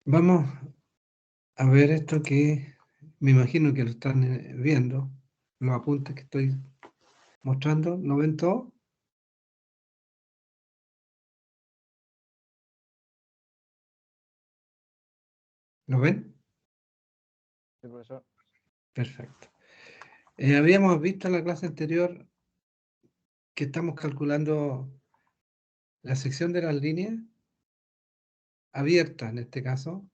Vamos a ver esto que me imagino que lo están viendo, los apuntes que estoy mostrando. ¿Lo ven todo? ¿Lo ven? Sí, profesor. Perfecto. Habíamos visto en la clase anterior que estamos calculando la sección de las líneas abiertas, en este caso,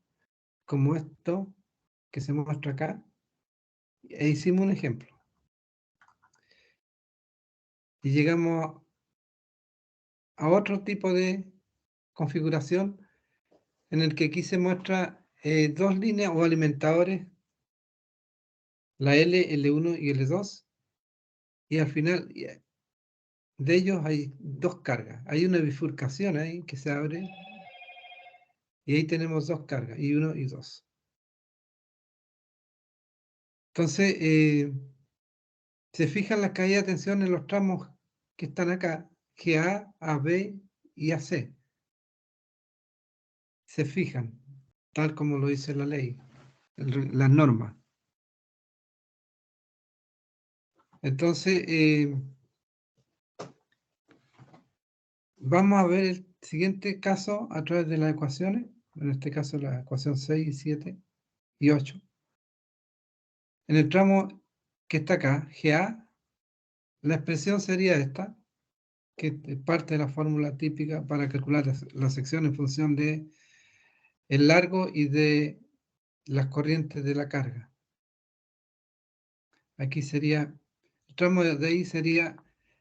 como esto que se muestra acá, e hicimos un ejemplo. Y llegamos a otro tipo de configuración en el que aquí se muestra dos líneas o alimentadores, la L, L1 y L2, y al final de ellos hay dos cargas. Hay una bifurcación ahí que se abre, y ahí tenemos dos cargas, y 1 y 2. Entonces, se fijan las caídas de tensión en los tramos que están acá, GA, AB y AC. Se fijan, tal como lo dice la ley, las normas. Entonces, vamos a ver el siguiente caso a través de las ecuaciones, en este caso la ecuación 6 y 7 y 8. En el tramo que está acá, GA, la expresión sería esta, que es parte de la fórmula típica para calcular la sección en función de el largo y de las corrientes de la carga. Aquí sería, el tramo de ahí sería,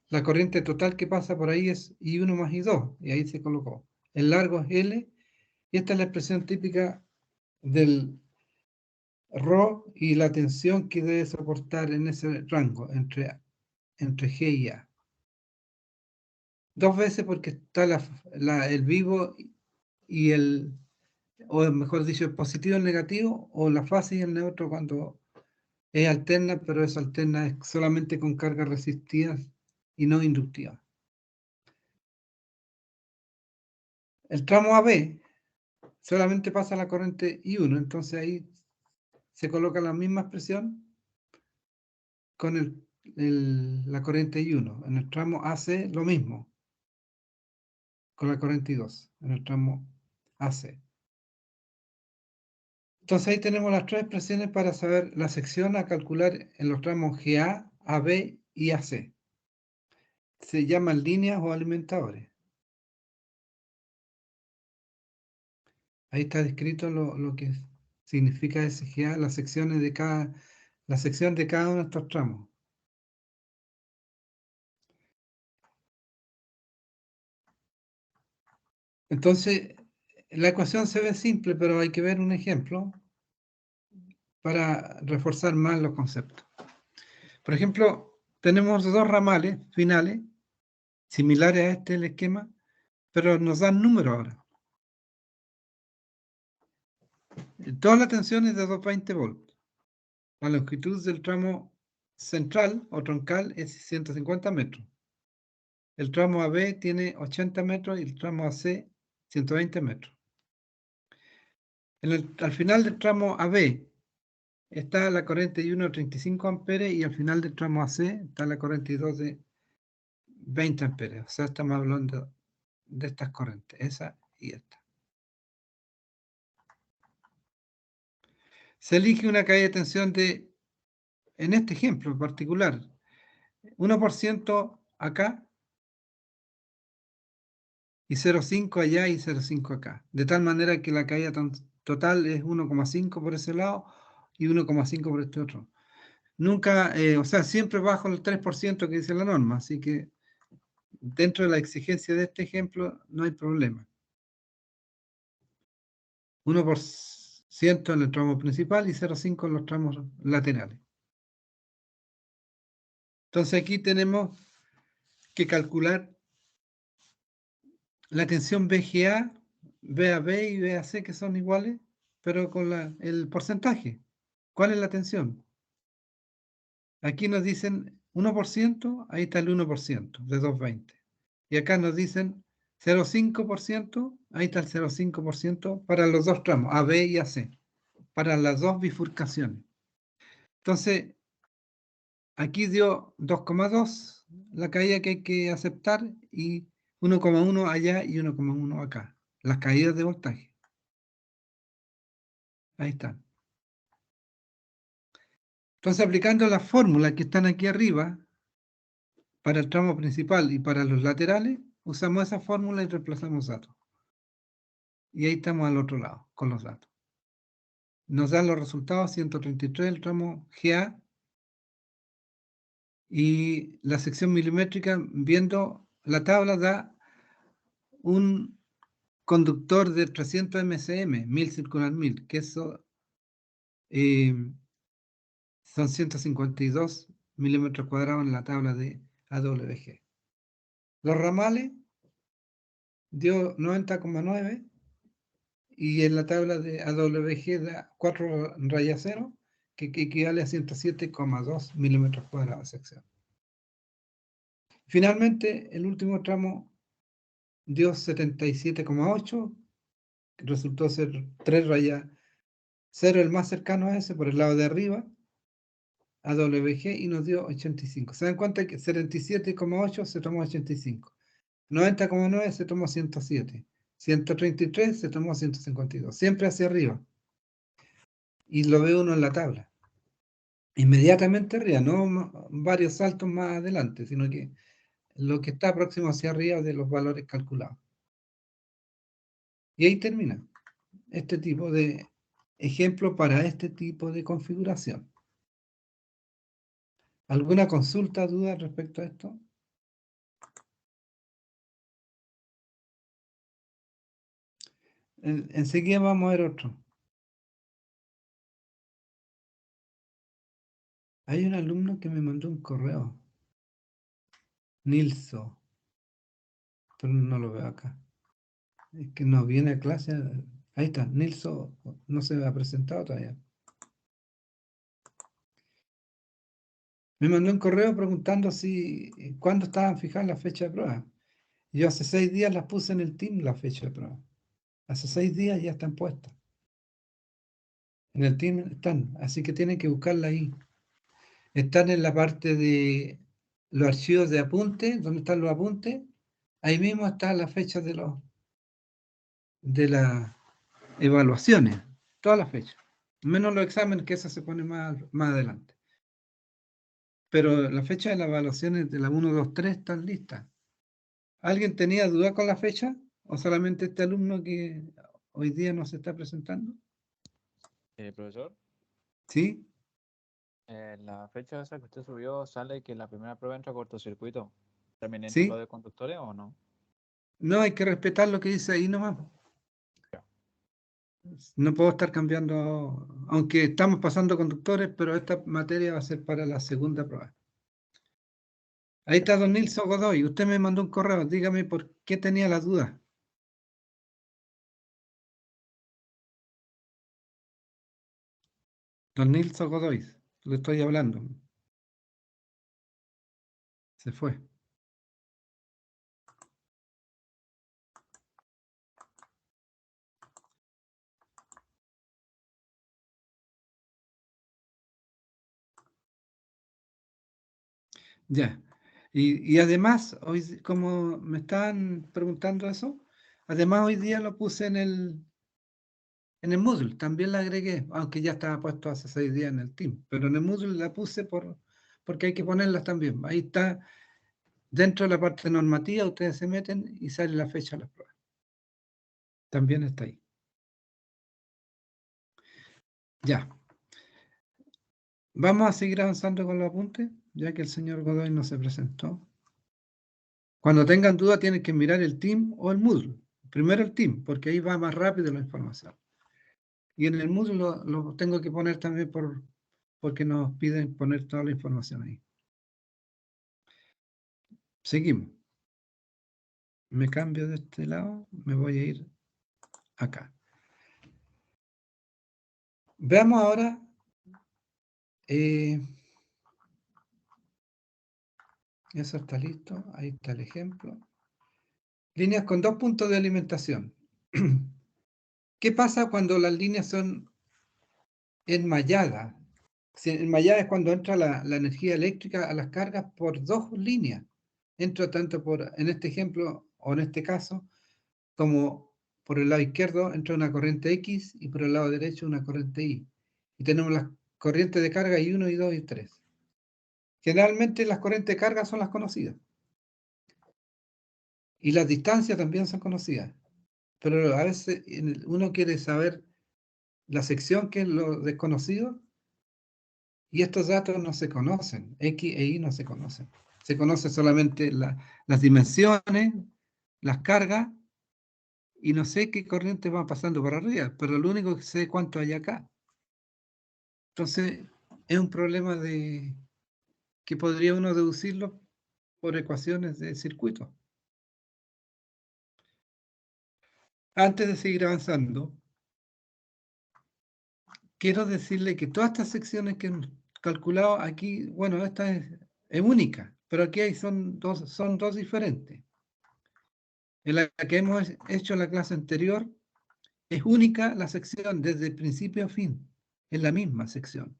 la corriente total que pasa por ahí es I1 más I2, y ahí se colocó. El largo es L, y esta es la expresión típica del ρ y la tensión que debe soportar en ese rango entre G y A. Dos veces porque está el vivo y el, o mejor dicho, el positivo y el negativo, o la fase y el neutro cuando es alterna, pero es alterna es solamente con cargas resistidas y no inductivas. El tramo AB solamente pasa la corriente I1, entonces ahí se coloca la misma expresión con la corriente I1. En el tramo AC lo mismo, con la corriente I2, en el tramo AC. Entonces ahí tenemos las tres expresiones para saber la sección a calcular en los tramos GA, AB y AC. Se llaman líneas o alimentadores. Ahí está descrito lo que significa SGA, las secciones de la sección de cada uno de estos tramos. Entonces, la ecuación se ve simple, pero hay que ver un ejemplo para reforzar más los conceptos. Por ejemplo, tenemos dos ramales finales, similares a este el esquema, pero nos dan números ahora. Toda la tensión es de 220 volts. La longitud del tramo central o troncal es 150 metros. El tramo AB tiene 80 metros y el tramo AC 120 metros. Al final del tramo AB está la corriente I1 de 35 amperes y al final del tramo AC está la corriente I2 de 20 amperes. O sea, estamos hablando de estas corrientes, esa y esta. Se elige una caída de tensión de, en este ejemplo en particular, 1% acá y 0,5 allá y 0,5 acá. De tal manera que la caída total es 1,5 por ese lado y 1,5 por este otro. Nunca, o sea, siempre bajo el 3% que dice la norma, así que dentro de la exigencia de este ejemplo no hay problema. 1% en el tramo principal y 0,5 en los tramos laterales. Entonces aquí tenemos que calcular la tensión BGA, BAB y BAC que son iguales, pero con el porcentaje. ¿Cuál es la tensión? Aquí nos dicen 1%, ahí está el 1% de 220. Y acá nos dicen 0,5%, ahí está el 0,5% para los dos tramos, AB y AC, para las dos bifurcaciones. Entonces, aquí dio 2,2 la caída que hay que aceptar y 1,1 allá y 1,1 acá. Las caídas de voltaje. Ahí están. Entonces, aplicando las fórmulas que están aquí arriba, para el tramo principal y para los laterales, usamos esa fórmula y reemplazamos datos. Y ahí estamos al otro lado, con los datos. Nos dan los resultados, 133 el tramo GA, y la sección milimétrica, viendo la tabla, da un conductor de 300 MCM, 1000 circular 1000, que eso son 152 milímetros cuadrados en la tabla de AWG. Los ramales dio 90,9 y en la tabla de AWG da 4 rayas 0, que equivale a 107,2 milímetros cuadrados de sección. Finalmente, el último tramo dio 77,8, resultó ser 3 rayas 0, el más cercano a ese, por el lado de arriba, AWG, y nos dio 85. ¿Se dan cuenta que 77,8 se tomó 85? 90,9 se tomó 107. 133 se tomó 152. Siempre hacia arriba. Y lo ve uno en la tabla. Inmediatamente arriba, no varios saltos más adelante, sino que lo que está próximo hacia arriba de los valores calculados. Y ahí termina este tipo de ejemplo para este tipo de configuración. ¿Alguna consulta, duda respecto a esto? Enseguida vamos a ver otro. Hay un alumno que me mandó un correo. Nilso. Pero no lo veo acá. Es que no viene a clase. Ahí está, Nilso no se ha presentado todavía. Me mandó un correo preguntando cuándo estaban fijadas las fechas de prueba. Yo hace 6 días las puse en el team, la fecha de prueba. Hace 6 días ya están puestas. En el team están, así que tienen que buscarla ahí. Están en la parte de los archivos de apuntes, donde están los apuntes. Ahí mismo está la fecha de las evaluaciones, todas las fechas. Menos los exámenes, que eso se pone más adelante. Pero la fecha de las evaluaciones de la 1, 2, 3 están listas. ¿Alguien tenía duda con la fecha? ¿O solamente este alumno que hoy día no se está presentando? Profesor, ¿Sí? la fecha esa que usted subió sale que la primera prueba entra a cortocircuito. ¿También entra lo ¿Sí? de conductores o no? No, hay que respetar lo que dice ahí nomás. No puedo estar cambiando, aunque estamos pasando conductores, pero esta materia va a ser para la segunda prueba. Ahí está don Nilson Godoy. Usted me mandó un correo. Dígame por qué tenía la duda. Don Nilson Godoy, le estoy hablando. Se fue. Ya. Y además, hoy, como me están preguntando eso, además hoy día lo puse en el Moodle, también la agregué, aunque ya estaba puesto hace 6 días en el Team, pero en el Moodle la puse porque hay que ponerlas también. Ahí está, dentro de la parte normativa, ustedes se meten y sale la fecha de las pruebas. También está ahí. Ya. Vamos a seguir avanzando con los apuntes, ya que el señor Godoy no se presentó. Cuando tengan duda tienen que mirar el Team o el Moodle. Primero el Team, porque ahí va más rápido la información. Y en el Moodle lo tengo que poner también porque nos piden poner toda la información ahí. Seguimos. Me cambio de este lado, me voy a ir acá. Veamos ahora eso está listo, ahí está el ejemplo. líneas con 2 puntos de alimentación. ¿Qué pasa cuando las líneas son enmalladas? Enmallada es cuando entra la energía eléctrica a las cargas por 2 líneas. Entra tanto en este ejemplo, o en este caso, como por el lado izquierdo entra una corriente X y por el lado derecho una corriente Y. Y tenemos las corrientes de carga I1, I2 y I3. Generalmente las corrientes de carga son las conocidas. Y las distancias también son conocidas. Pero a veces uno quiere saber la sección, que es lo desconocido, y estos datos no se conocen. X e Y no se conocen. Se conocen solamente las dimensiones, las cargas, y no sé qué corriente va pasando por arriba, pero lo único que sé es cuánto hay acá. Entonces, es un problema que podría uno deducirlo por ecuaciones de circuito. Antes de seguir avanzando, quiero decirle que todas estas secciones que hemos calculado aquí, bueno, esta es única, pero aquí son dos diferentes. En la que hemos hecho la clase anterior, es única la sección desde principio a fin, es la misma sección.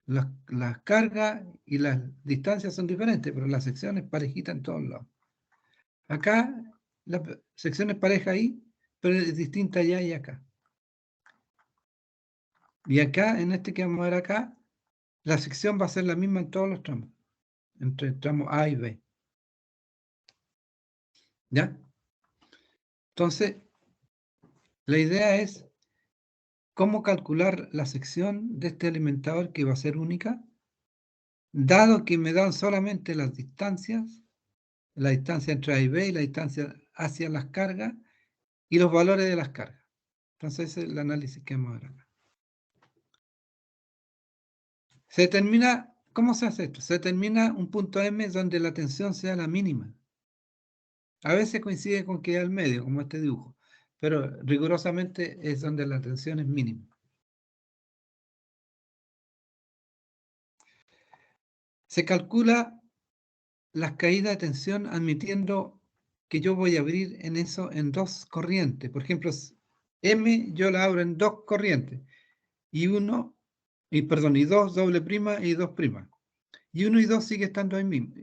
Las cargas y las distancias son diferentes, pero la sección es parejita en todos lados. Acá la sección es pareja ahí, pero es distinta allá y acá. Y acá, en este que vamos a ver acá, la sección va a ser la misma en todos los tramos, entre tramos A y B. ¿Ya? Entonces, la idea es cómo calcular la sección de este alimentador que va a ser única, dado que me dan solamente las distancias, la distancia entre A y B y la distancia hacia las cargas y los valores de las cargas. Entonces, ese es el análisis que vamos a ver acá. Se determina, ¿cómo se hace esto? Se determina un punto M donde la tensión sea la mínima. A veces coincide con que al medio, como este dibujo, pero rigurosamente es donde la tensión es mínima. Se calcula las caídas de tensión admitiendo que yo voy a abrir en 2 corrientes. Por ejemplo, M yo la abro en 2 corrientes, y 2 doble prima y 2 prima. Y 1 y 2 sigue estando ahí mismo.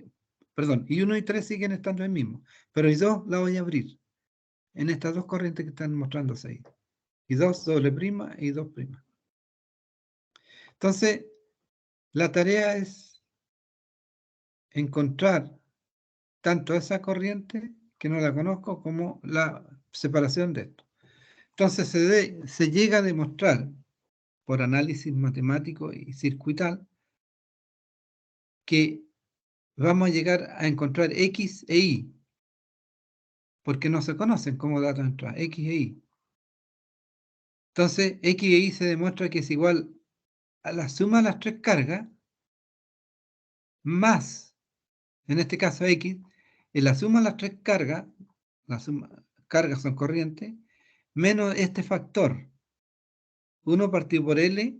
Perdón, y 1 y 3 siguen estando ahí mismo. Pero y 2 la voy a abrir en estas 2 corrientes que están mostrándose ahí. Y 2 doble prima y 2 prima. Entonces, la tarea es encontrar tanto esa corriente, que no la conozco, como la separación de esto. Entonces, se llega a demostrar por análisis matemático y circuital que vamos a llegar a encontrar X e Y, porque no se conocen como datos de entrada, X e Y. Entonces, X e Y se demuestra que es igual a la suma de las 3 cargas, más, en este caso X, en la suma de las 3 cargas, cargas son corrientes, menos este factor, 1 partido por L,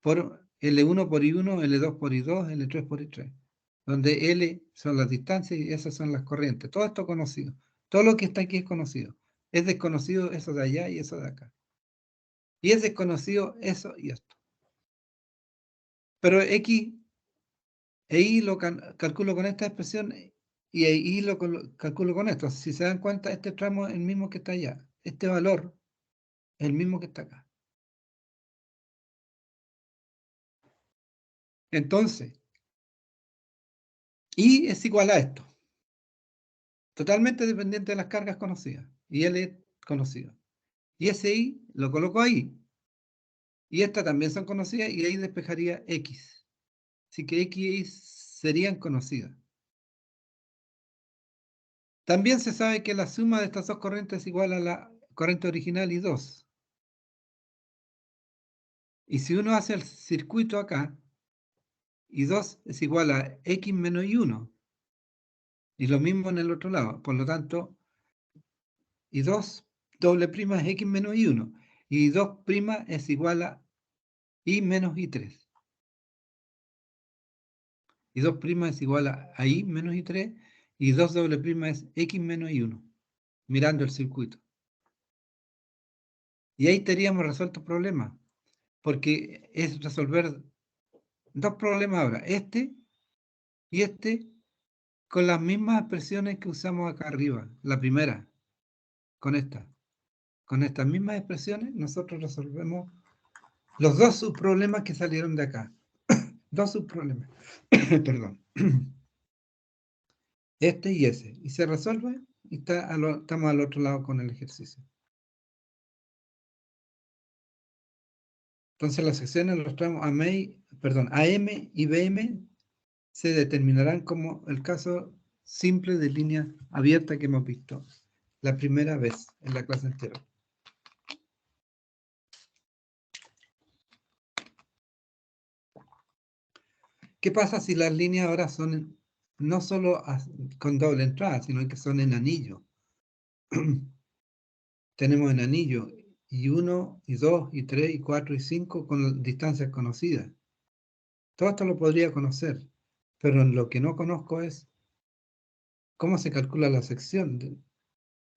por L1 por I1, L2 por I2, L3 por I3, donde L son las distancias y esas son las corrientes. Todo esto conocido. Todo lo que está aquí es conocido. Es desconocido eso de allá y eso de acá. Y es desconocido eso y esto. Pero X e Y lo calculo con esta expresión y Y lo calculo con esto. Si se dan cuenta, este tramo es el mismo que está allá. Este valor es el mismo que está acá. Entonces, Y es igual a esto. Totalmente dependiente de las cargas conocidas. Y L es conocido. Y ese Y lo coloco ahí. Y estas también son conocidas y ahí despejaría X. Así que X y Y serían conocidas. También se sabe que la suma de estas dos corrientes es igual a la corriente original y 2. Y si uno hace el circuito acá, y 2 es igual a X menos Y1. Y lo mismo en el otro lado. Por lo tanto, y 2 doble prima es X menos Y1. Y 2 prima es igual a Y menos Y3. Y 2' es igual a I menos I3, Y 2 doble prima es X menos Y1, mirando el circuito. Y ahí teníamos resuelto el problema, porque es resolver dos problemas ahora, este y este, con las mismas expresiones que usamos acá arriba. La primera, con esta. Con estas mismas expresiones, nosotros resolvemos los dos subproblemas que salieron de acá. Dos subproblemas. Perdón. Este y ese. Y se resuelve y estamos al otro lado con el ejercicio. Entonces las secciones los tramos AM y BM se determinarán como el caso simple de línea abierta que hemos visto la primera vez en la clase anterior. ¿Qué pasa si las líneas ahora son no solo con doble entrada, sino que son en anillo? Tenemos en anillo y 1, y 2, y 3, y 4, y 5 con distancias conocidas. Todo esto lo podría conocer, pero en lo que no conozco es cómo se calcula la sección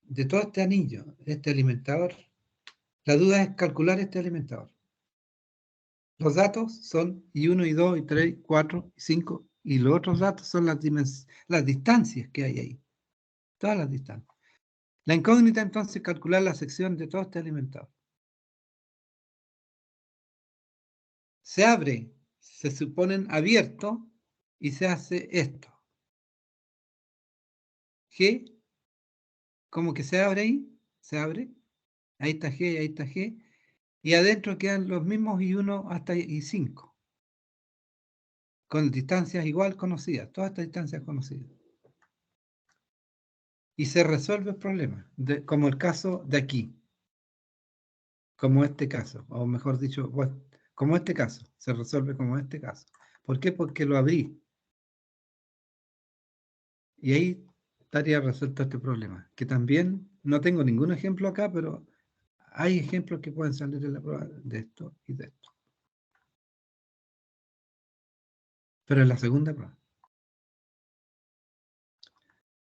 de todo este anillo, este alimentador. La duda es calcular este alimentador. Los datos son y1, y 2, y 3, y 4, y 5, y los otros datos son las distancias que hay ahí. Todas las distancias. La incógnita entonces es calcular la sección de todo este alimentador. Se abre, se suponen abiertos y se hace esto. G, como que se abre ahí, se abre. Ahí está G, ahí está G. Y adentro quedan los mismos y1 hasta y5. Con distancias igual conocidas, todas estas distancias conocidas. Y se resuelve el problema, como el caso de aquí. Como este caso, o mejor dicho, bueno, como este caso. Se resuelve como este caso. ¿Por qué? Porque lo abrí. Y ahí estaría resuelto este problema. Que también no tengo ningún ejemplo acá, pero hay ejemplos que pueden salir en la prueba de esto y de esto. Pero en la segunda prueba.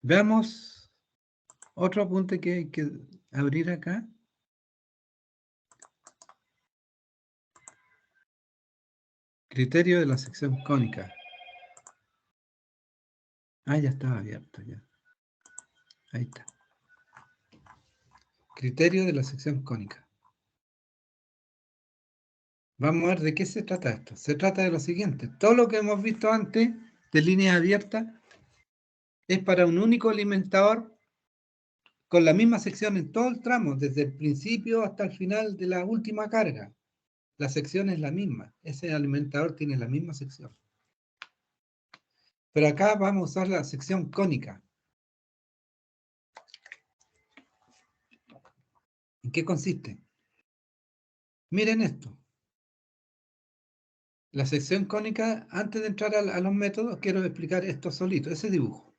Veamos otro apunte que hay que abrir acá. Criterio de la sección cónica. Ah, ya estaba abierto ya. Ahí está. Criterio de la sección cónica. Vamos a ver de qué se trata esto. Se trata de lo siguiente. Todo lo que hemos visto antes de líneas abiertas es para un único alimentador con la misma sección en todo el tramo, desde el principio hasta el final de la última carga. La sección es la misma. Ese alimentador tiene la misma sección. Pero acá vamos a usar la sección cónica. ¿En qué consiste? Miren esto. La sección cónica, antes de entrar a los métodos, quiero explicar esto solito, ese dibujo.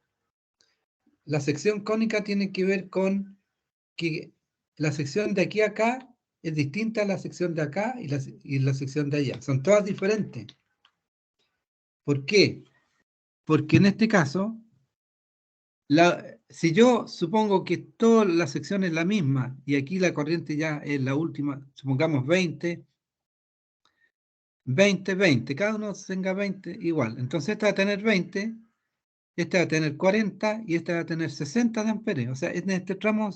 La sección cónica tiene que ver con que la sección de aquí a acá es distinta a la sección de acá y la sección de allá. Son todas diferentes. ¿Por qué? Porque en este caso, si yo supongo que toda la sección es la misma y aquí la corriente ya es la última, supongamos 20, 20, 20, cada uno tenga 20 igual. Entonces esta va a tener 20, esta va a tener 40 y esta va a tener 60 de amperes. O sea, en este tramo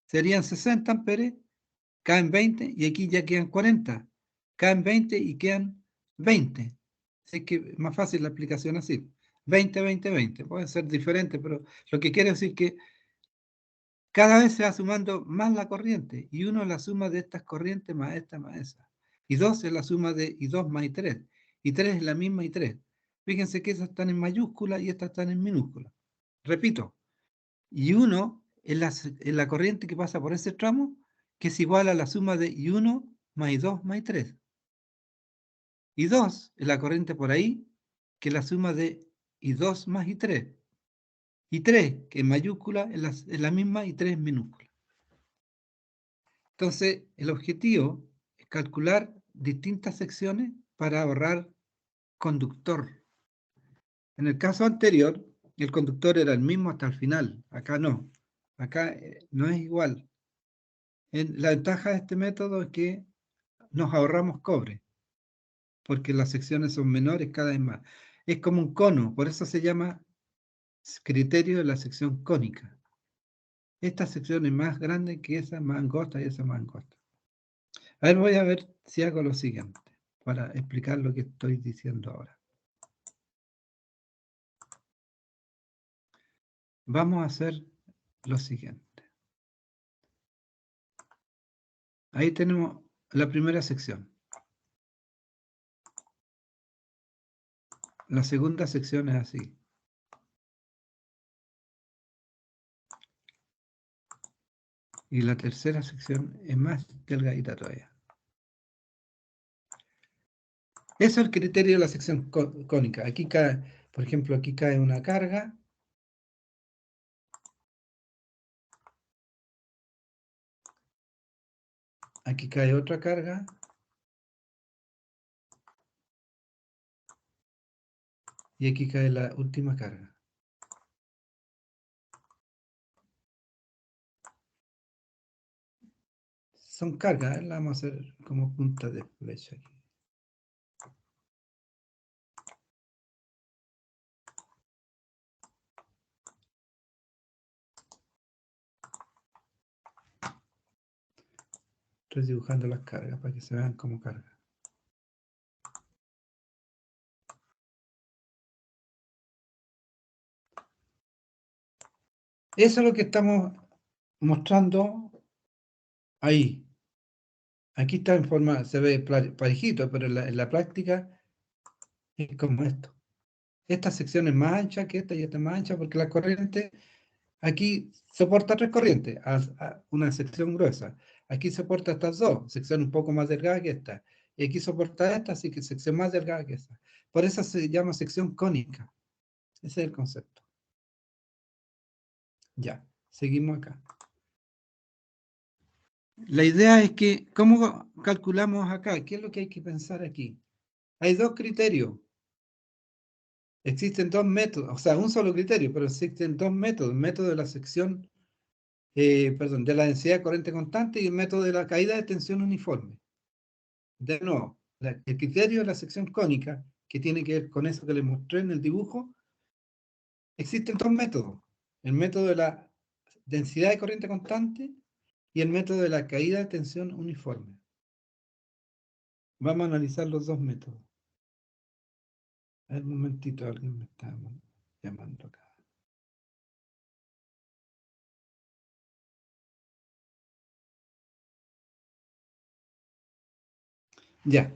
serían 60 amperes, caen 20 y aquí ya quedan 40. Caen 20 y quedan 20. Así que es más fácil la aplicación así. 20, 20, 20. Puede ser diferente, pero lo que quiere decir que cada vez se va sumando más la corriente y uno es la suma de estas corrientes más esta más esa. Y 2 es la suma de y2 más y3. Y 3 es la misma y3. Fíjense que esas están en mayúscula y estas están en minúscula. Repito, y 1 es la corriente que pasa por ese tramo, que es igual a la suma de y1 más y2 más y3. Y 2 es la corriente por ahí, que es la suma de y2 más y3. Y 3, que en mayúscula, es la misma y 3 en minúscula. Entonces, el objetivo es calcular distintas secciones para ahorrar conductor. En el caso anterior, el conductor era el mismo hasta el final. Acá no. Acá no es igual. La ventaja de este método es que nos ahorramos cobre, porque las secciones son menores cada vez más. Es como un cono, por eso se llama criterio de la sección cónica. Esta sección es más grande que esa, más angosta y esa más angosta. A ver, voy a ver si hago lo siguiente, para explicar lo que estoy diciendo ahora. Vamos a hacer lo siguiente. Ahí tenemos la primera sección. La segunda sección es así. Y la tercera sección es más delgadita todavía. Eso es el criterio de la sección cónica. Aquí cae, por ejemplo, aquí cae una carga. Aquí cae otra carga. Y aquí cae la última carga. Son cargas, la vamos a hacer como punta de flecha aquí. Estoy dibujando las cargas para que se vean como cargas. Eso es lo que estamos mostrando ahí. Aquí está en forma, se ve parejito, pero en la práctica es como esto. Esta sección es más ancha que esta y esta es más ancha porque la corriente aquí soporta 3 corrientes, una sección gruesa. Aquí soporta estas dos, sección un poco más delgada que esta. Y aquí soporta esta, así que sección más delgada que esta. Por eso se llama sección cónica. Ese es el concepto. Ya, seguimos acá. La idea es que, ¿cómo calculamos acá? ¿Qué es lo que hay que pensar aquí? Hay dos criterios. Existen dos métodos, o sea, un solo criterio, pero existen dos métodos. El método de la sección, de la densidad de corriente constante y el método de la caída de tensión uniforme. De nuevo, el criterio de la sección cónica, que tiene que ver con eso que les mostré en el dibujo, existen dos métodos. El método de la densidad de corriente constante y el método de la caída de tensión uniforme. Vamos a analizar los dos métodos. A ver, un momentito, alguien me está llamando acá. Ya,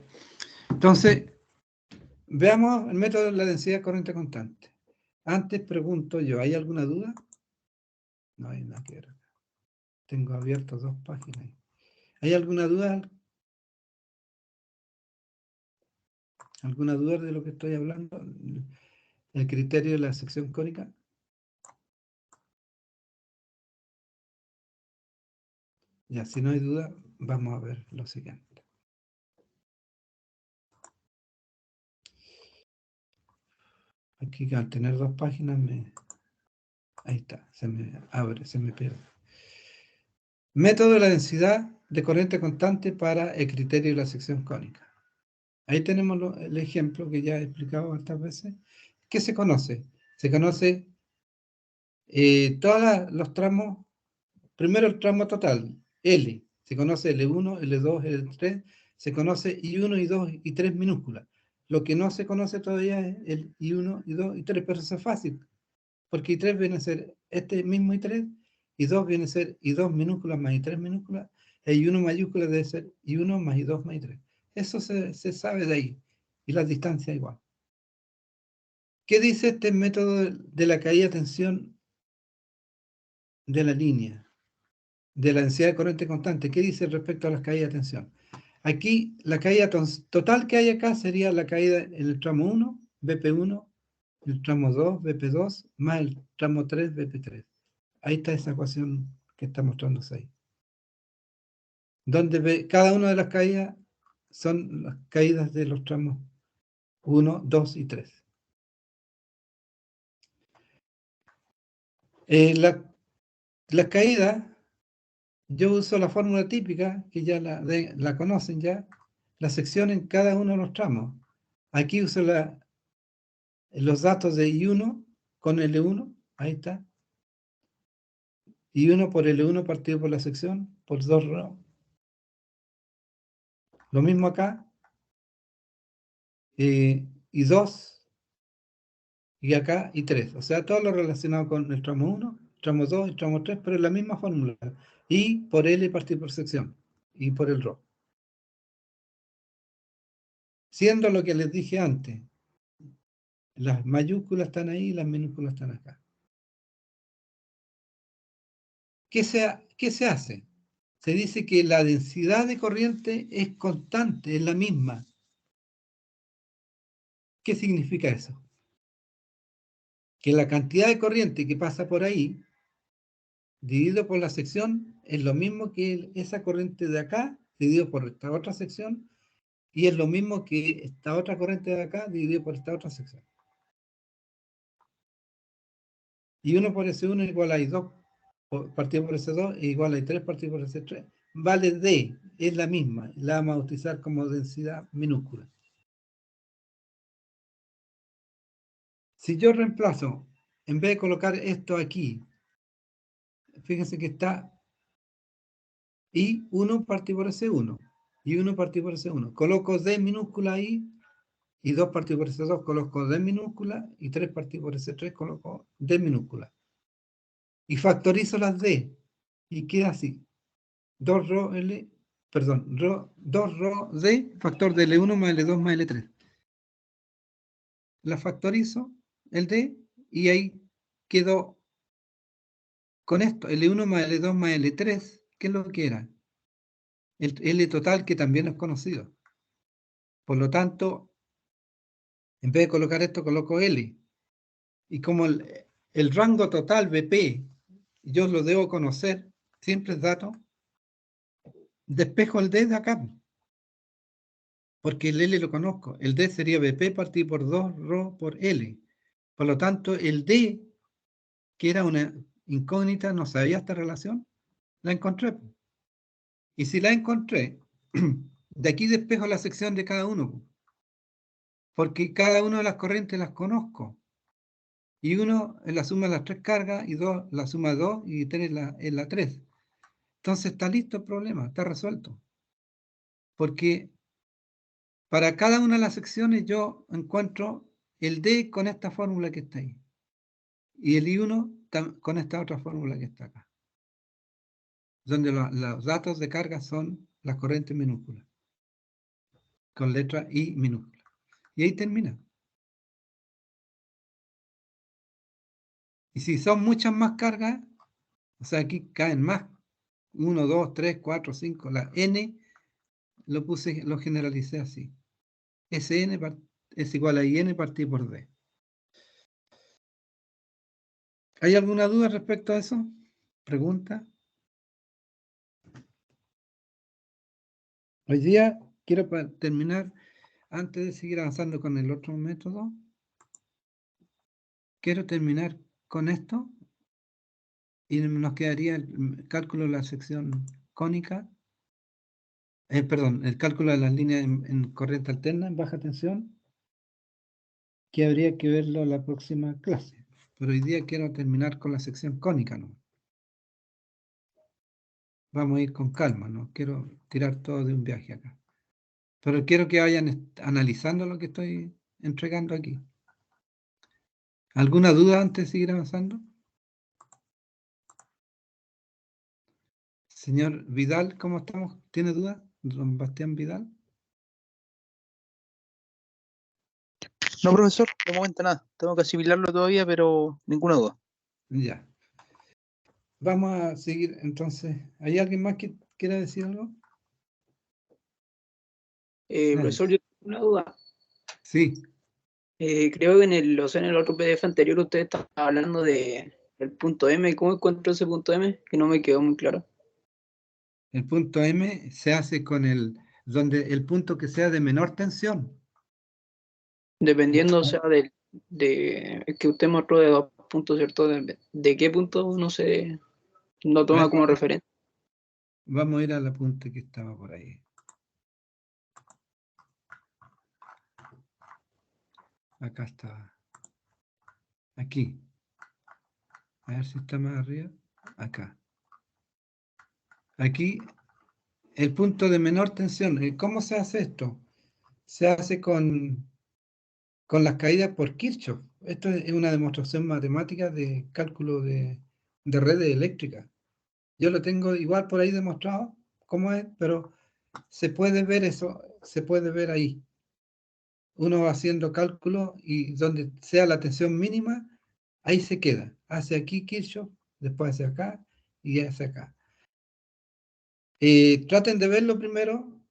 entonces, veamos el método de la densidad de corriente constante. Antes pregunto yo, ¿hay alguna duda? No hay nada que ver acá. Tengo abiertas dos páginas. ¿Hay alguna duda? ¿Alguna duda de lo que estoy hablando? ¿El criterio de la sección cónica? Ya, si no hay duda, vamos a ver lo siguiente. Aquí al tener dos páginas, ahí está, se me abre, se me pierde. Método de la densidad de corriente constante para el criterio de la sección cónica. Ahí tenemos el ejemplo que ya he explicado tantas veces. ¿Qué se conoce? Se conoce todos los tramos. Primero el tramo total, L. Se conoce L1, L2, L3. Se conoce I1, I2 y 3 minúsculas. Lo que no se conoce todavía es el I1, I2 y 3, pero eso es fácil. Porque I3 viene a ser este mismo I3, I2 viene a ser I2 minúsculas más I3 minúsculas, e I1 mayúscula debe ser I1 más I2 más I3. Eso se sabe de ahí. Y la distancia igual. ¿Qué dice este método de la caída de tensión de la línea? De la densidad de corriente constante. ¿Qué dice respecto a las caídas de tensión? Aquí, la caída total que hay acá sería la caída en el tramo 1, BP1, el tramo 2, BP2, más el tramo 3, BP3. Ahí está esa ecuación que está mostrándose ahí. Donde cada una de las caídas son las caídas de los tramos 1, 2 y 3. Las caídas, yo uso la fórmula típica, que ya la conocen ya, la sección en cada uno de los tramos. Aquí uso los datos de I1 con L1, ahí está. I1 por L1 partido por la sección, por 2 ρ. Lo mismo acá. Y 2, y acá, y 3. O sea, todo lo relacionado con el tramo 1, tramo 2 y tramo 3, pero es la misma fórmula. Y por L partido por sección, y por el ρ. Siendo lo que les dije antes, las mayúsculas están ahí y las minúsculas están acá. ¿Qué se hace? Se dice que la densidad de corriente es constante, es la misma. ¿Qué significa eso? Que la cantidad de corriente que pasa por ahí, dividido por la sección, es lo mismo que esa corriente de acá, dividido por esta otra sección, y es lo mismo que esta otra corriente de acá, dividido por esta otra sección. Y 1 por S1 igual a I2 partido por S2 igual a I3 partido por S3. Vale D, es la misma, la vamos a utilizar como densidad minúscula. Si yo reemplazo, en vez de colocar esto aquí, fíjense que está I1 partido por S1, I1 partido por S1. Coloco D minúscula ahí, y 2 partido por S2 coloco D minúscula, y 3 partido por S3 coloco D minúscula. Y factorizo las D, y queda así. 2 ρ L, perdón, 2 ρ D, factor de L1 más L2 más L3. La factorizo, el D, y ahí quedó con esto, L1 más L2 más L3, ¿qué es lo que era? El L total, que también es conocido. Por lo tanto, en vez de colocar esto, coloco L. Y como el rango total BP, yo lo debo conocer, siempre es dato, despejo el D de acá, porque el L lo conozco. El D sería BP partido por 2 ρ por L. Por lo tanto, el D, que era una incógnita, no sabía esta relación, la encontré. Y si la encontré, de aquí despejo la sección de cada uno, porque cada una de las corrientes las conozco. Y 1 es la suma de las 3 cargas, y 2 la suma de 2, y 3 es la 3. Entonces está listo el problema, está resuelto. Porque para cada una de las secciones yo encuentro el D con esta fórmula que está ahí. Y el I1 con esta otra fórmula que está acá. Donde los datos de carga son las corrientes minúsculas. Con letra I minúscula. Y ahí termina. Y si son muchas más cargas, o sea, aquí caen más, 1, 2, 3, 4, 5, la N, lo generalicé así. Sn es igual a IN partido por D. ¿Hay alguna duda respecto a eso? ¿Pregunta? Hoy día quiero terminar, antes de seguir avanzando con el otro método, quiero terminar con esto y nos quedaría el cálculo de la sección cónica, perdón, el cálculo de las líneas en corriente alterna, en baja tensión, que habría que verlo la próxima clase. Pero hoy día quiero terminar con la sección cónica, ¿no? Vamos a ir con calma, ¿no? Quiero tirar todo de un viaje acá. Pero quiero que vayan analizando lo que estoy entregando aquí. ¿Alguna duda antes de seguir avanzando? Señor Vidal, ¿cómo estamos? ¿Tiene duda? Don Bastián Vidal. No, profesor, de momento nada. Tengo que asimilarlo todavía, pero ninguna duda. Ya. Vamos a seguir entonces. ¿Hay alguien más que quiera decir algo? Profesor, yo tengo una duda. Sí. Creo que en el otro PDF anterior usted estaba hablando del punto M. ¿Cómo encuentro ese punto M? Que no me quedó muy claro. El punto M se hace con donde el punto que sea de menor tensión. Dependiendo, o sea, de que usted mostró de 2 puntos, ¿cierto? ¿De qué punto no se no toma Bueno. como referencia? Vamos a ir al apunte que estaba por ahí. Acá está. Aquí. A ver si está más arriba. Acá. Aquí, el punto de menor tensión. ¿Cómo se hace esto? Se hace con las caídas por Kirchhoff. Esto es una demostración matemática de cálculo de redes eléctricas. Yo lo tengo igual por ahí demostrado cómo es, pero se puede ver eso, se puede ver ahí. Uno va haciendo cálculos y donde sea la tensión mínima, ahí se queda. Hace aquí Kirchhoff, después hacia acá y hacia acá. Traten de verlo primero,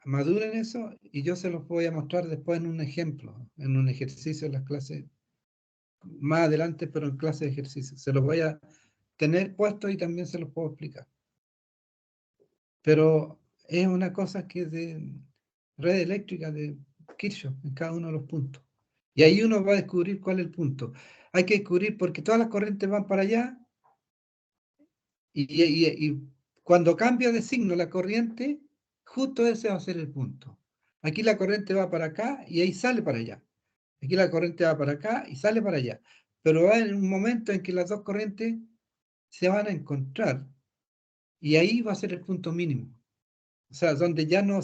maduren eso y yo se los voy a mostrar después en un ejemplo, en un ejercicio en las clases más adelante, pero en clase de ejercicio. Se los voy a tener puesto y también se los puedo explicar. Pero es una cosa que es de red eléctrica de Kirchhoff en cada uno de los puntos. Y ahí uno va a descubrir cuál es el punto. Hay que descubrir porque todas las corrientes van para allá y cuando cambia de signo la corriente, justo ese va a ser el punto. Aquí la corriente va para acá y ahí sale para allá. Aquí la corriente va para acá y sale para allá. Pero va en un momento en que las dos corrientes se van a encontrar y ahí va a ser el punto mínimo. O sea, donde ya no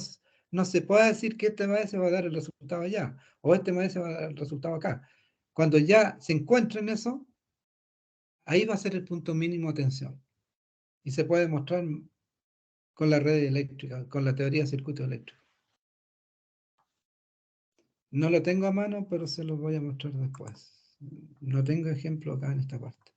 se puede decir que este maese va a dar el resultado allá o este maese va a dar el resultado acá. Cuando ya se encuentren eso, ahí va a ser el punto mínimo de tensión. Y se puede demostrar con la red eléctrica, con la teoría de circuito eléctrico. No lo tengo a mano, pero se los voy a mostrar después. No tengo ejemplo acá en esta parte.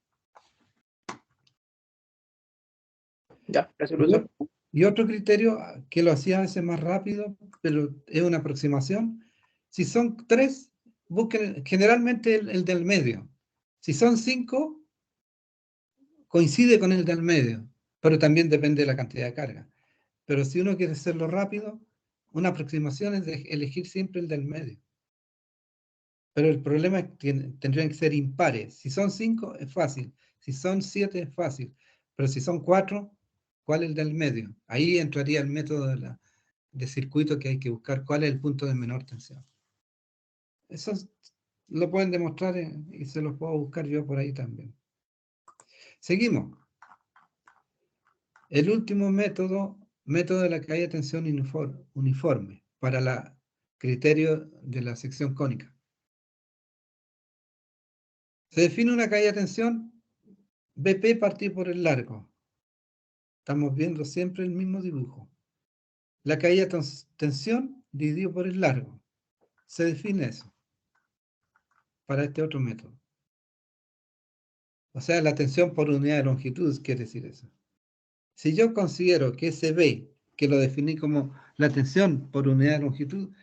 Ya, gracias, profesor. Y otro criterio que lo hacía a veces más rápido, pero es una aproximación. Si son 3, busquen generalmente el del medio. Si son 5, coincide con el del medio, pero también depende de la cantidad de carga. Pero si uno quiere hacerlo rápido, una aproximación es de elegir siempre el del medio. Pero el problema es que tendrían que ser impares. Si son 5, es fácil. Si son 7, es fácil. Pero si son 4, ¿cuál es el del medio? Ahí entraría el método de circuito que hay que buscar cuál es el punto de menor tensión. Eso lo pueden demostrar y se los puedo buscar yo por ahí también. Seguimos. El último método de la caída de tensión uniforme para el criterio de la sección cónica. Se define una caída de tensión BP partido por el largo. Estamos viendo siempre el mismo dibujo. La caída de tensión dividido por el largo. Se define eso para este otro método. O sea, la tensión por unidad de longitud quiere decir eso. Si yo considero que ese B, que lo definí como la tensión por unidad de longitud,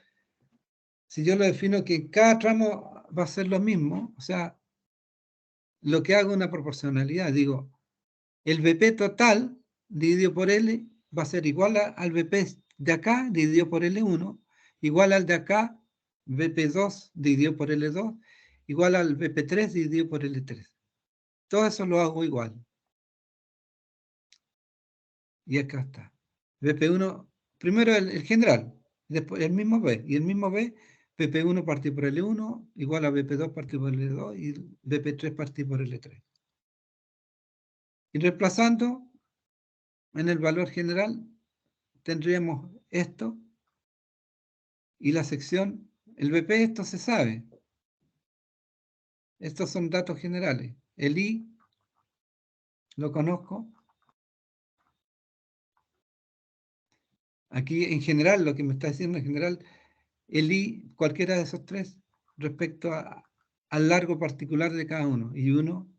si yo lo defino que cada tramo va a ser lo mismo, o sea, lo que hago es una proporcionalidad, digo, el BP total dividido por L va a ser igual al BP de acá dividido por L1, igual al de acá, BP2 dividido por L2, igual al BP3 dividido por L3. Todo eso lo hago igual. Y acá está. BP1, primero el general, después el mismo B, y el mismo B, BP1 partido por L1, igual a BP2 partido por L2, y BP3 partido por L3. Y reemplazando en el valor general, tendríamos esto, y la sección, el BP, esto se sabe. Estos son datos generales. El I, lo conozco. Aquí en general, lo que me está diciendo en general, el I, cualquiera de esos tres, respecto al largo particular de cada uno. Y uno,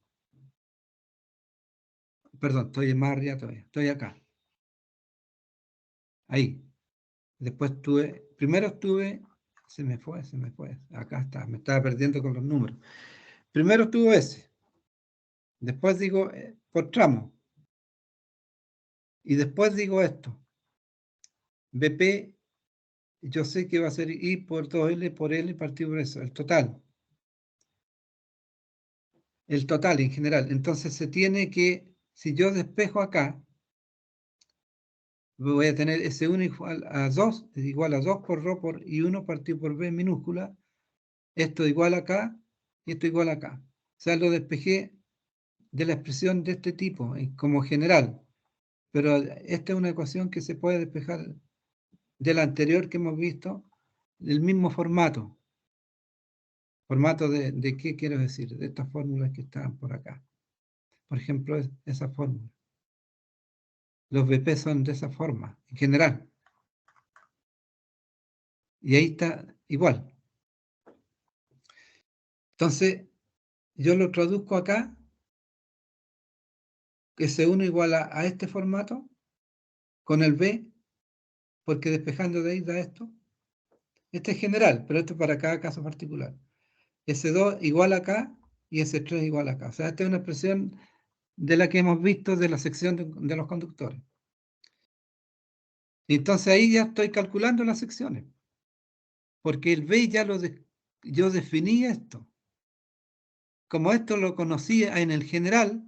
perdón, estoy más arriba todavía, estoy acá. Ahí. Después primero estuve, se me fue, acá está, me estaba perdiendo con los números. Primero estuvo ese. Después digo, por tramo. Y después digo esto. BP, yo sé que va a ser I por 2L por L partido por eso, el total. el total en general. Entonces se tiene que, si yo despejo acá, voy a tener S1 igual a 2, es igual a 2 por ρ por I1 partido por B minúscula, esto igual acá y esto igual acá. O sea, lo despejé de la expresión de este tipo, como general. Pero esta es una ecuación que se puede despejar de la anterior que hemos visto, del mismo formato. ¿Formato de qué quiero decir? De estas fórmulas que están por acá. Por ejemplo, esa fórmula. Los BP son de esa forma, en general. Y ahí está igual. Entonces, yo lo traduzco acá, que S1 igual a este formato, con el B, porque despejando de ahí da esto. Este es general, pero esto es para cada caso particular. S2 igual acá y S3 igual acá. O sea, esta es una expresión de la que hemos visto de la sección de los conductores. Y entonces ahí ya estoy calculando las secciones. Porque el B ya yo definí esto. Como esto lo conocía en el general,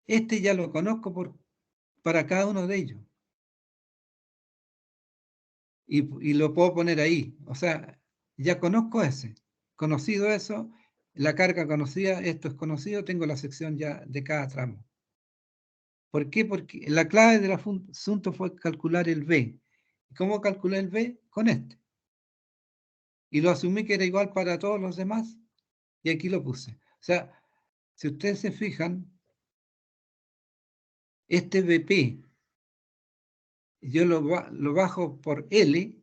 este ya lo conozco para cada uno de ellos. Y lo puedo poner ahí. O sea, ya conozco ese. Conocido eso, la carga conocida, esto es conocido, tengo la sección ya de cada tramo. ¿Por qué? Porque la clave del asunto fue calcular el B. ¿Cómo calculé el B? Con este. Y lo asumí que era igual para todos los demás. Y aquí lo puse. O sea, si ustedes se fijan, este BP, yo lo bajo por L,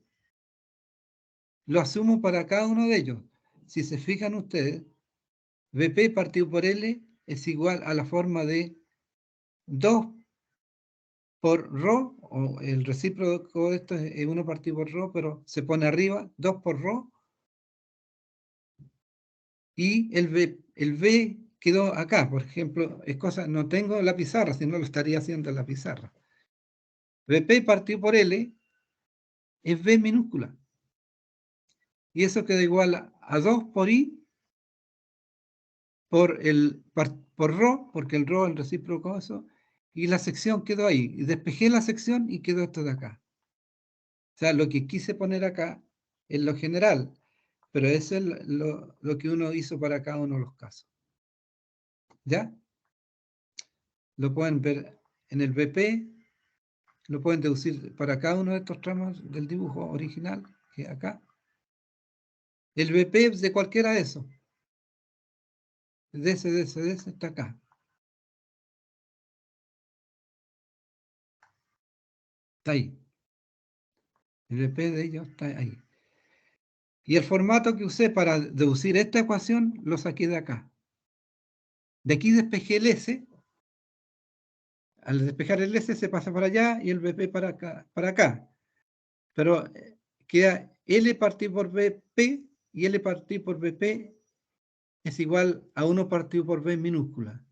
lo asumo para cada uno de ellos. Si se fijan ustedes, BP partido por L es igual a la forma de 2 por ρ, o el recíproco de esto es 1 partido por ρ, pero se pone arriba, 2 por ρ, y el B quedó acá, por ejemplo, es cosa, no tengo la pizarra, si no lo estaría haciendo en la pizarra. BP partido por L es B minúscula. Y eso queda igual a 2 por I por ρ, porque el ρ es el recíproco de eso, y la sección quedó ahí. Y despejé la sección y quedó esto de acá. O sea, lo que quise poner acá es lo general, pero eso es lo que uno hizo para cada uno de los casos. ¿Ya? Lo pueden ver en el BP, lo pueden deducir para cada uno de estos tramos del dibujo original, que es acá. El BP es de cualquiera de esos. De ese está acá. Está ahí. El BP de ellos está ahí. Y el formato que usé para deducir esta ecuación lo saqué de acá. De aquí despejé el S. Al despejar el S se pasa para allá y el BP para acá. Pero queda L partido por BP y L partido por BP es igual a 1 partido por B minúscula.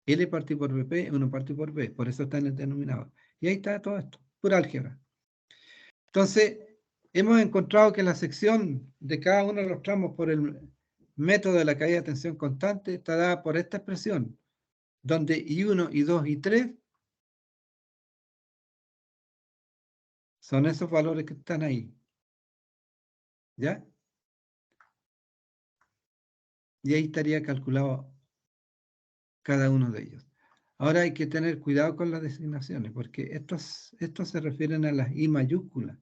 L partido por BP es 1 partido por B. Por eso está en el denominador. Y ahí está todo esto. Pura álgebra. Entonces, hemos encontrado que la sección de cada uno de los tramos por el método de la caída de tensión constante está dada por esta expresión, donde I1, I2 y 3 son esos valores que están ahí. ¿Ya? Y ahí estaría calculado cada uno de ellos. Ahora hay que tener cuidado con las designaciones, porque estos se refieren a las I mayúsculas.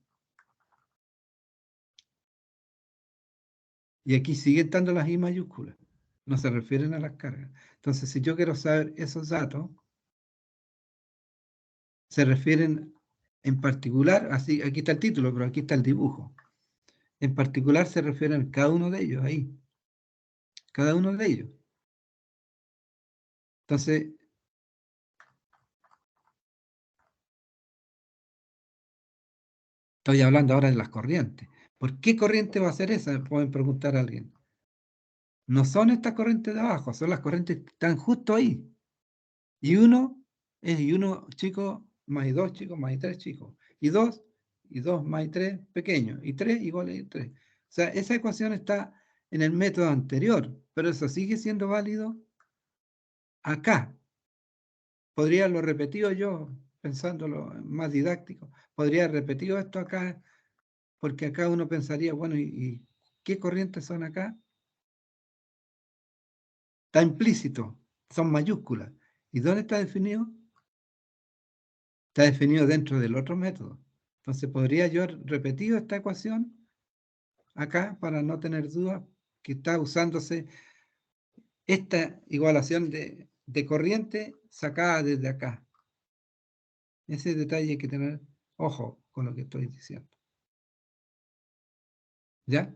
Y aquí siguen estando las I mayúsculas. No se refieren a las cargas. Entonces, si yo quiero saber esos datos, se refieren en particular, así, aquí está el título, pero aquí está el dibujo. En particular se refieren a cada uno de ellos, ahí. Cada uno de ellos. Entonces, estoy hablando ahora de las corrientes. ¿Por qué corriente va a ser esa? Pueden preguntar a alguien. No son estas corrientes de abajo, son las corrientes que están justo ahí. Y uno es I1 chico más I2 chico más I3 chico. Y 2 más I3 pequeño. Y 3 igual a I3. O sea, esa ecuación está en el método anterior, pero eso sigue siendo válido acá. Podría haberlo repetido yo, pensándolo más didáctico, podría haber repetido esto acá, porque acá uno pensaría, bueno, ¿y qué corrientes son acá? Está implícito, son mayúsculas. ¿Y dónde está definido? Está definido dentro del otro método. Entonces, ¿podría yo haber repetido esta ecuación acá para no tener duda que está usándose esta igualación de corriente sacada desde acá? Ese detalle hay que tener ojo con lo que estoy diciendo. ¿Ya?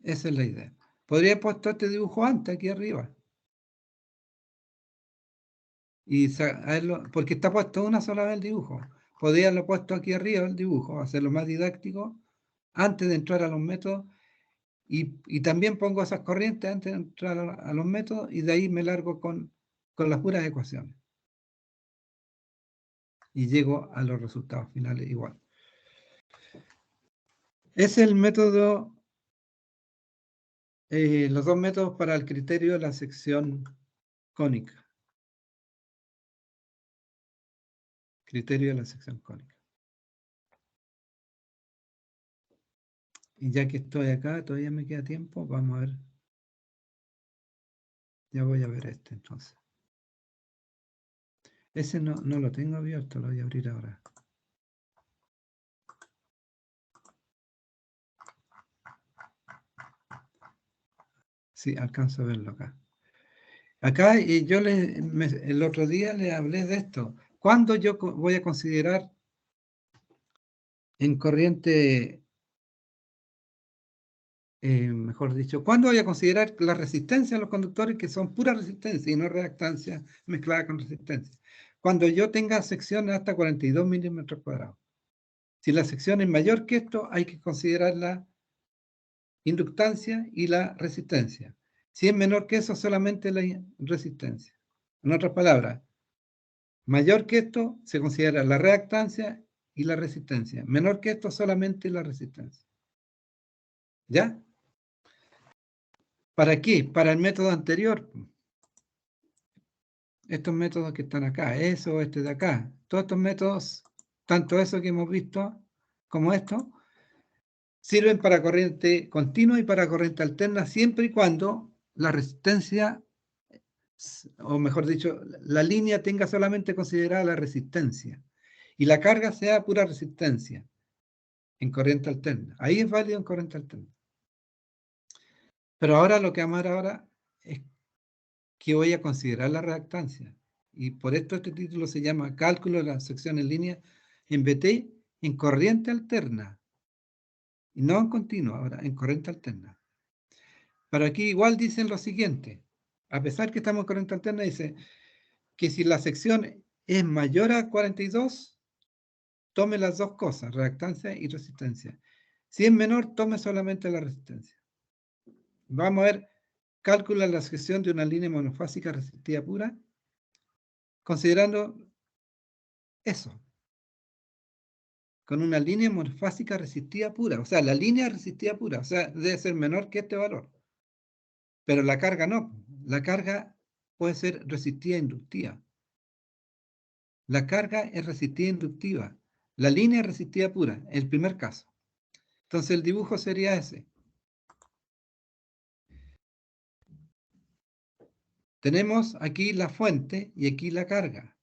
Esa es la idea. Podría haber puesto este dibujo antes, aquí arriba. Y porque está puesto una sola vez el dibujo. Podría haberlo puesto aquí arriba el dibujo, hacerlo más didáctico, antes de entrar a los métodos. Y también pongo esas corrientes antes de entrar a los métodos, y de ahí me largo con las puras ecuaciones. Y llego a los resultados finales igual. Es el método, los dos métodos para el criterio de la sección cónica. Criterio de la sección cónica. Y ya que estoy acá, todavía me queda tiempo, vamos a ver. Ya voy a ver este entonces. Ese no lo tengo abierto, lo voy a abrir ahora. Sí, alcanzo a verlo acá. Acá yo el otro día le hablé de esto. ¿Cuándo yo voy a considerar en corriente, mejor dicho, cuándo voy a considerar la resistencia de los conductores que son pura resistencia y no reactancia mezclada con resistencia? Cuando yo tenga secciones hasta 42 milímetros cuadrados. Si la sección es mayor que esto, hay que considerar la inductancia y la resistencia. Si es menor que eso, solamente la resistencia. En otras palabras, mayor que esto se considera la reactancia y la resistencia. Menor que esto, solamente la resistencia. ¿Ya? ¿Para qué? Para el método anterior. Estos métodos que están acá, eso, este de acá. Todos estos métodos, tanto eso que hemos visto como esto, sirven para corriente continua y para corriente alterna siempre y cuando la resistencia, o mejor dicho, la línea tenga solamente considerada la resistencia y la carga sea pura resistencia en corriente alterna. Ahí es válido en corriente alterna. Pero ahora lo que vamos a ver ahora es que voy a considerar la reactancia. Y por esto este título se llama Cálculo de la sección en línea en BT en corriente alterna. Y no en continua, ahora en corriente alterna. Pero aquí igual dicen lo siguiente. A pesar que estamos en corriente alterna, dice que si la sección es mayor a 42, tome las dos cosas, reactancia y resistencia. Si es menor, tome solamente la resistencia. Vamos a ver, calcula la sección de una línea monofásica resistiva pura, considerando eso, con una línea monofásica resistiva pura, o sea, la línea resistiva pura, o sea, debe ser menor que este valor. Pero la carga no, la carga puede ser resistiva e inductiva. La carga es resistiva e inductiva. La línea es resistiva pura, el primer caso. Entonces el dibujo sería ese. Tenemos aquí la fuente y aquí la carga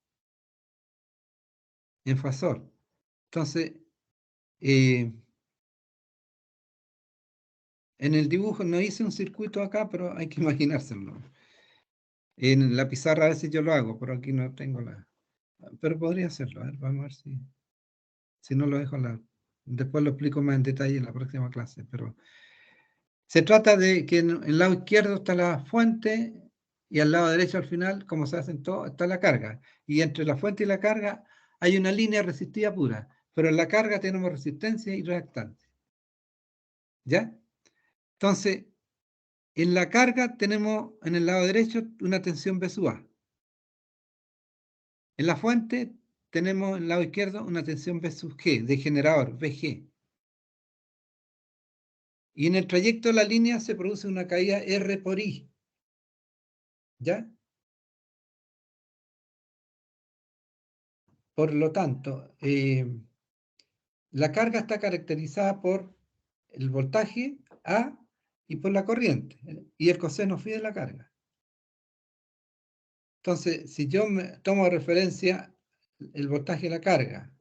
en fasor. Entonces, en el dibujo no hice un circuito acá, pero hay que imaginárselo. En la pizarra a veces yo lo hago, pero aquí no tengo la... Pero podría hacerlo, a ver, vamos a ver si no lo dejo después lo explico más en detalle en la próxima clase, pero se trata de que en el lado izquierdo está la fuente y al lado derecho al final, como se hacen todos, está la carga. Y entre la fuente y la carga hay una línea resistiva pura, pero en la carga tenemos resistencia y reactancia. ¿Ya? Entonces, en la carga tenemos en el lado derecho una tensión B sub A. En la fuente tenemos en el lado izquierdo una tensión B sub G, de generador, BG. Y en el trayecto de la línea se produce una caída R por I. ¿Ya? Por lo tanto, la carga está caracterizada por el voltaje A y por la corriente, y el coseno phi de la carga. Entonces, si yo tomo referencia el voltaje de la carga,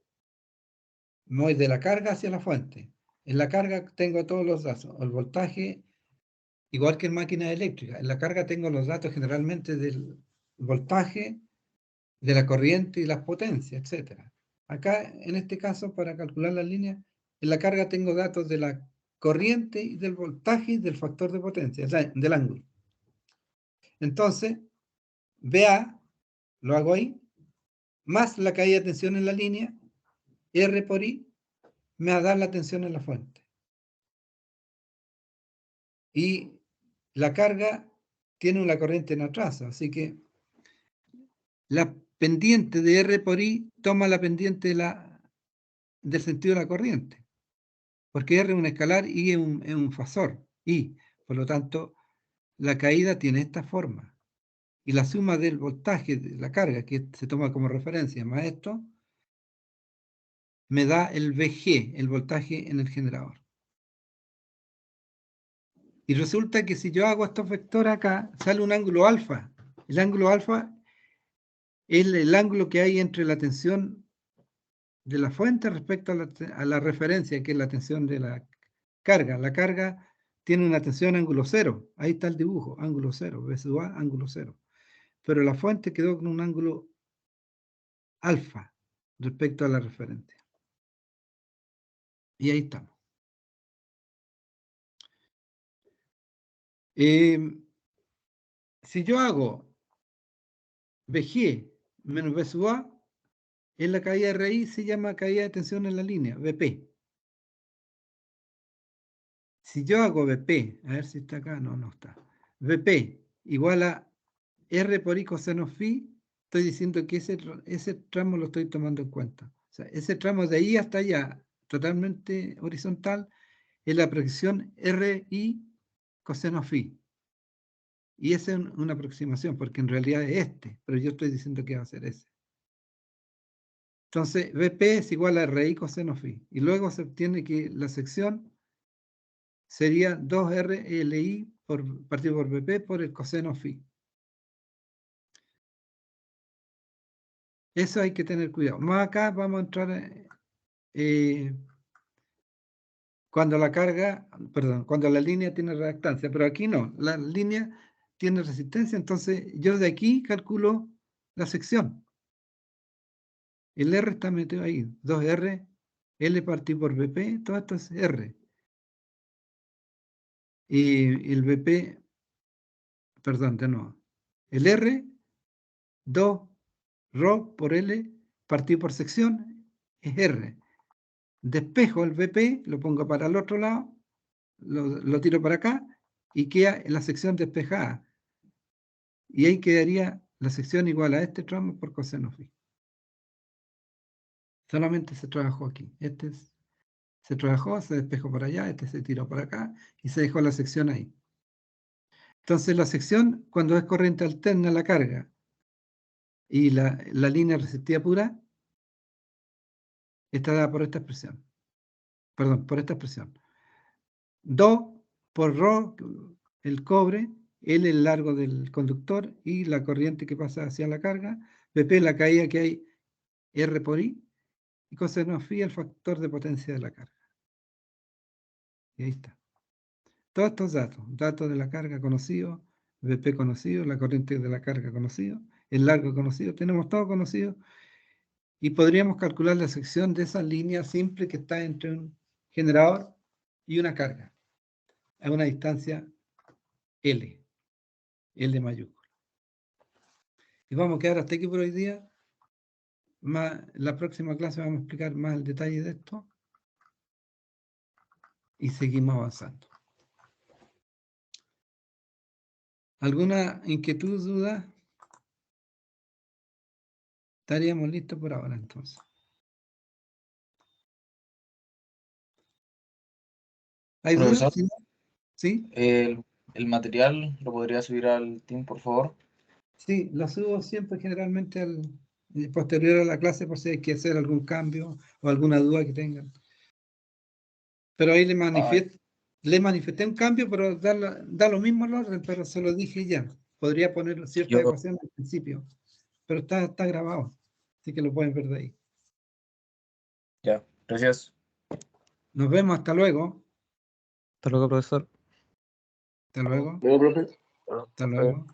me voy de la carga hacia la fuente. En la carga tengo todos los datos. El voltaje, igual que en máquinas eléctricas, en la carga tengo los datos generalmente del voltaje, de la corriente y las potencias, etc. Acá, en este caso, para calcular las líneas, en la carga tengo datos de la corriente y del voltaje y del factor de potencia, del ángulo. Entonces, BA, lo hago ahí, más la caída de tensión en la línea, R por I, me va a dar la tensión en la fuente. Y la carga tiene una corriente en atraso, así que la pendiente de R por I toma la pendiente del sentido de la corriente, porque R es un escalar y es un fasor, I. Por lo tanto, la caída tiene esta forma. Y la suma del voltaje de la carga, que se toma como referencia, más esto, me da el VG, el voltaje en el generador. Y resulta que si yo hago estos vectores acá, sale un ángulo alfa. El ángulo alfa es el ángulo que hay entre la tensión de la fuente respecto a la referencia, que es la tensión de la carga. La carga tiene una tensión ángulo cero. Ahí está el dibujo, ángulo cero, V sub A, ángulo cero. Pero la fuente quedó con un ángulo alfa respecto a la referencia. Y ahí estamos. Si yo hago VG menos V sub A, en la caída de raíz se llama caída de tensión en la línea, VP. Si yo hago VP, a ver si está acá, no está. VP igual a R por I coseno phi, estoy diciendo que ese tramo lo estoy tomando en cuenta. O sea, ese tramo de ahí hasta allá, totalmente horizontal, es la proyección RI coseno phi. Y esa es una aproximación, porque en realidad es este, pero yo estoy diciendo que va a ser ese. Entonces, VP es igual a RI coseno phi. Y luego se obtiene que la sección sería 2RLI partido por VP por el coseno phi. Eso hay que tener cuidado. Más acá vamos a entrar cuando la carga, perdón, cuando la línea tiene reactancia, pero aquí no, la línea tiene resistencia, entonces yo de aquí calculo la sección. El R está metido ahí, 2R, L partido por VP, todo esto es R. Y el VP, perdón, de nuevo, el R, 2 ρ por L partido por sección, es R. Despejo el VP, lo pongo para el otro lado, lo tiro para acá y queda en la sección despejada. Y ahí quedaría la sección igual a este tramo por coseno phi. Solamente se trabajó aquí. Se trabajó, se despejó para allá, este se tiró para acá y se dejó la sección ahí. Entonces la sección, cuando es corriente alterna la carga y la línea resistiva pura, está dada por esta expresión. Perdón, por esta expresión. 2 por ρ, el cobre, L el largo del conductor y la corriente que pasa hacia la carga, VP la caída que hay R por I, y coseno phi el factor de potencia de la carga. Y ahí está. Todos estos datos de la carga conocidos, VP conocido, la corriente de la carga conocido, el largo conocido, tenemos todo conocido y podríamos calcular la sección de esa línea simple que está entre un generador y una carga a una distancia L mayúscula. Y vamos a quedar hasta aquí por hoy día. La próxima clase vamos a explicar más el detalle de esto y seguimos avanzando. ¿Alguna inquietud, duda? Estaríamos listos por ahora entonces. ¿Hay dudas? Profesor. ¿Sí? ¿Sí? El material lo podría subir al team, por favor. Sí, lo subo siempre generalmente posterior a la clase por si hay que hacer algún cambio o alguna duda que tengan. Pero ahí le manifesté un cambio, pero da lo mismo el orden, pero se lo dije ya. Podría poner cierta Yo- ecuación al principio, pero está grabado, así que lo pueden ver de ahí. Ya, gracias. Nos vemos, hasta luego. Hasta luego, profesor. Hasta luego. Luego, profe. Hasta luego.